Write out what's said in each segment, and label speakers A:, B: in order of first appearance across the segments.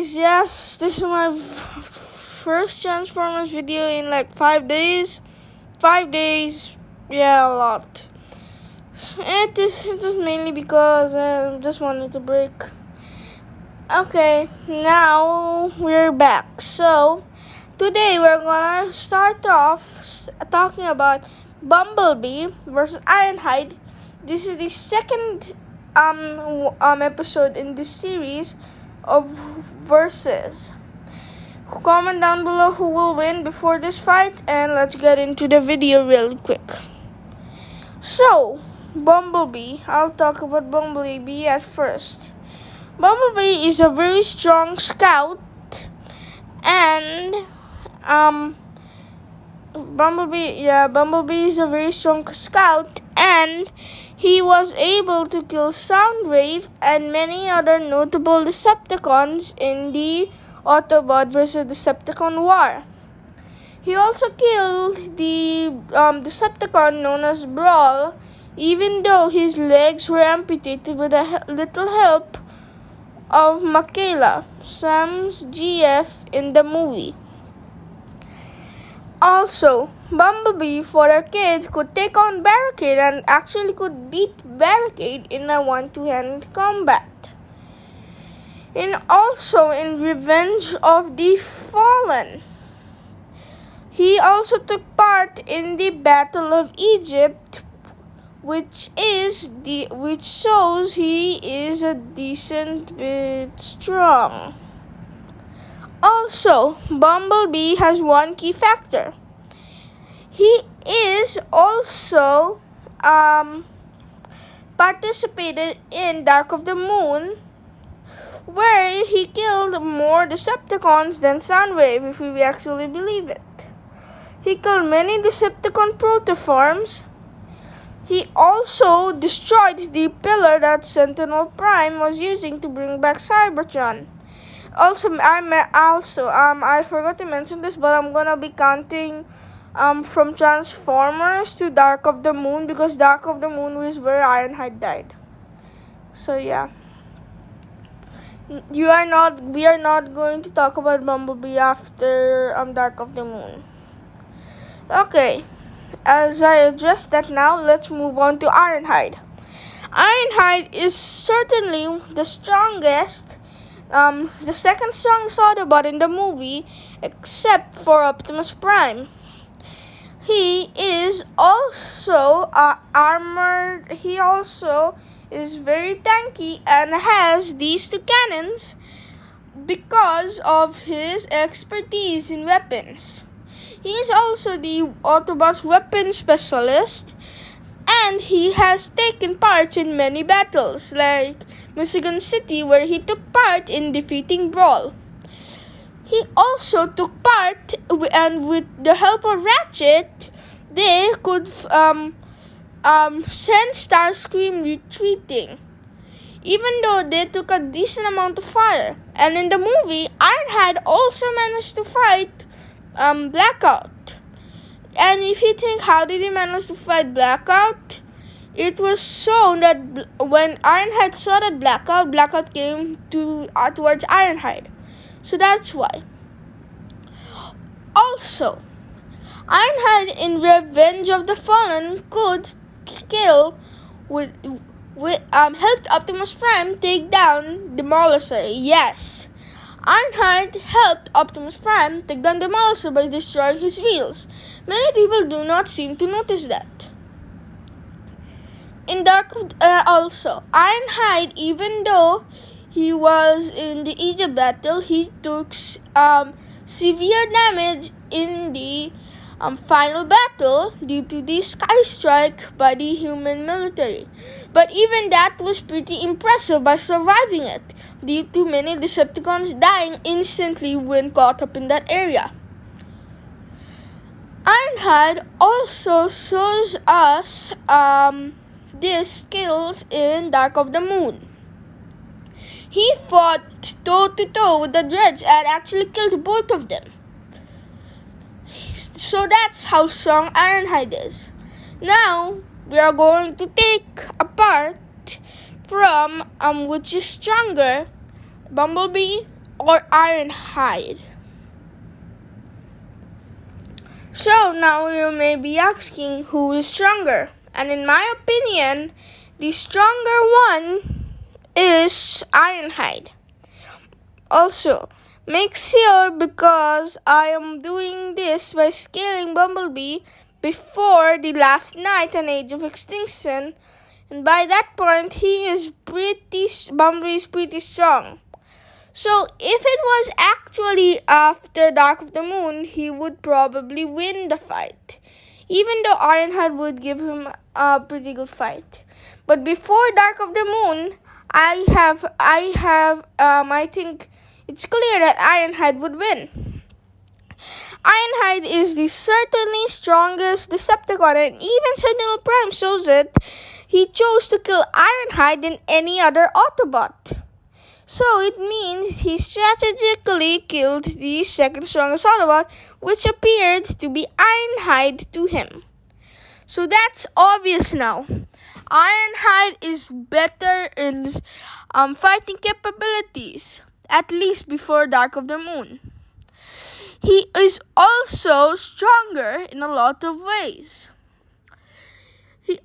A: Yes, this is my first Transformers video in like 5 days. 5 days, yeah, a lot. It was mainly because I just wanted to break. Okay, now we're back. So today we're gonna start off talking about Bumblebee versus Ironhide. This is the second episode in this series of verses. Comment down below who will win before this fight, and let's get into the video really quick. So, Bumblebee. I'll talk about Bumblebee at first. Bumblebee is a very strong scout, and Bumblebee is a very strong scout, and he was able to kill Soundwave and many other notable Decepticons in the Autobot vs. Decepticon war. He also killed the Decepticon known as Brawl, even though his legs were amputated with a little help of Michaela, Sam's GF in the movie. Also, Bumblebee, for a kid, could take on Barricade and actually could beat Barricade in a one-to-hand combat. And also in Revenge of the Fallen, he also took part in the Battle of Egypt, which shows he is a decent bit strong. Also, Bumblebee has one key factor. He is also participated in Dark of the Moon, where he killed more Decepticons than Soundwave, if we actually believe it. He killed many Decepticon protoforms. He also destroyed the pillar that Sentinel Prime was using to bring back Cybertron. I forgot to mention this, but I'm gonna be counting from Transformers to Dark of the Moon, because Dark of the Moon is where Ironhide died. So yeah. We are not going to talk about Bumblebee after Dark of the Moon. Okay, as I addressed that now, let's move on to Ironhide. Ironhide is certainly the strongest, the second strongest Autobot in the movie, except for Optimus Prime. He is also armored. He also is very tanky and has these two cannons because of his expertise in weapons. He is also the Autobot's weapon specialist, and he has taken part in many battles, like Michigan City, where he took part in defeating Brawl. He also took part, and with the help of Ratchet, they could send Starscream retreating, even though they took a decent amount of fire. And in the movie, Ironhide also managed to fight Blackout. And if you think, how did he manage to fight Blackout? It was shown that when Ironhide saw that Blackout came towards Ironhide. So that's why. Also, Ironhide in Revenge of the Fallen could helped Optimus Prime take down Demolisher. Yes, Ironhide helped Optimus Prime take down Demolisher by destroying his wheels. Many people do not seem to notice that. In also, Ironhide, even though he was in the Egypt battle, he took severe damage in the final battle due to the sky strike by the human military. But even that was pretty impressive by surviving it, due to many Decepticons dying instantly when caught up in that area. Ironhide also shows us these skills in Dark of the Moon. He fought toe-to-toe with the Dredge and actually killed both of them. So that's how strong Ironhide is. Now, we are going to take apart from which is stronger, Bumblebee or Ironhide? So now you may be asking who is stronger. And in my opinion, the stronger one is Ironhide. Also, make sure, because I am doing this by scaling Bumblebee before the last night and Age of Extinction, and by that point Bumblebee is pretty strong. So if it was actually after Dark of the Moon, he would probably win the fight, even though Ironhide would give him a pretty good fight. But before Dark of the Moon, I think it's clear that Ironhide would win. Ironhide is the certainly strongest Decepticon, and even Sentinel Prime shows it. He chose to kill Ironhide than any other Autobot. So it means he strategically killed the second strongest Autobot, which appeared to be Ironhide to him. So that's obvious now. Ironhide is better in fighting capabilities, at least before Dark of the Moon. He is also stronger in a lot of ways. He is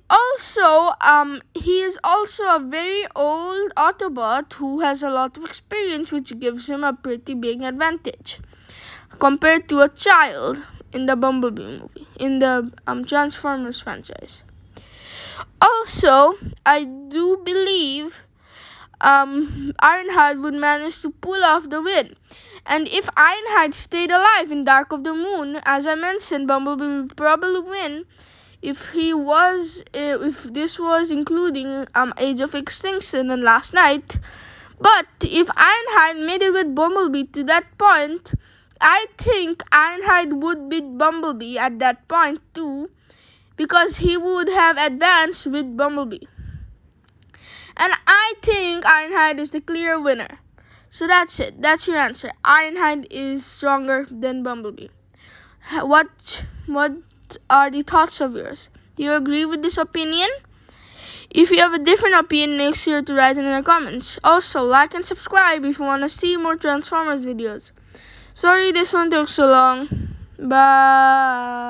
A: also a very old Autobot who has a lot of experience, which gives him a pretty big advantage compared to a child in the Bumblebee movie, in the Transformers franchise. Also, I do believe Ironhide would manage to pull off the win. And if Ironhide stayed alive in Dark of the Moon, as I mentioned, Bumblebee would probably win if this was including Age of Extinction and Last Night. But if Ironhide made it with Bumblebee to that point, I think Ironhide would beat Bumblebee at that point too, because he would have advanced with Bumblebee. And I think Ironhide is the clear winner. So that's it. That's your answer. Ironhide is stronger than Bumblebee. What are the thoughts of yours? Do you agree with this opinion? If you have a different opinion, make sure to write it in the comments. Also, like and subscribe if you want to see more Transformers videos. Sorry this one took so long. Bye.